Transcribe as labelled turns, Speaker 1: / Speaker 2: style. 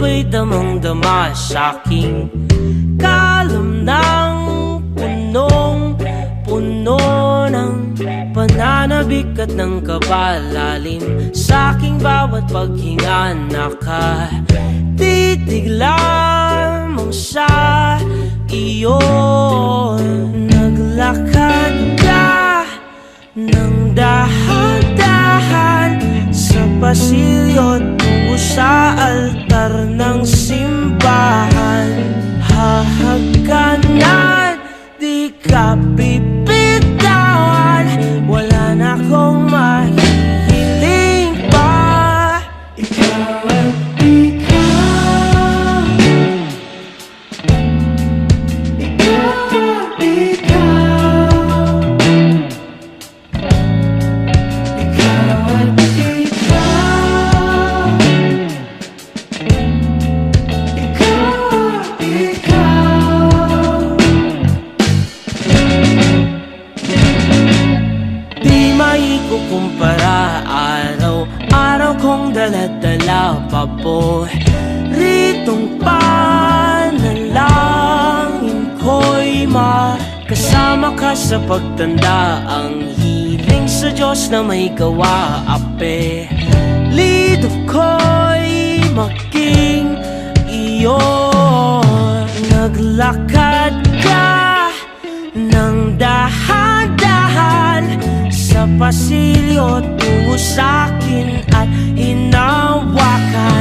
Speaker 1: ako'y damang-dama sa'king kalam ng punong-puno ng pananabik at ng kabalalim. Sa'king bawat paghinga nakatitig lamang sa iyo. Naglakad ka ng dahan-dahan sa pasilyo tungo sa altar ng simbahan. Hahagkanan, di ka bibitawan, wala na akong mahihiling pa. Ikaw at ikaw, ikaw at ikaw, ikaw at ikaw, di maikukumpara, araw-araw kong dala-dala paboritong panalangin ko'y makasama ka sa pagtanda. Ang hiling sa Diyos na may gawa, apelido ko'y maging iyo. Naglakad ka ng dahan-dahan sa pasilyo tungo sa'kin at hinawakan.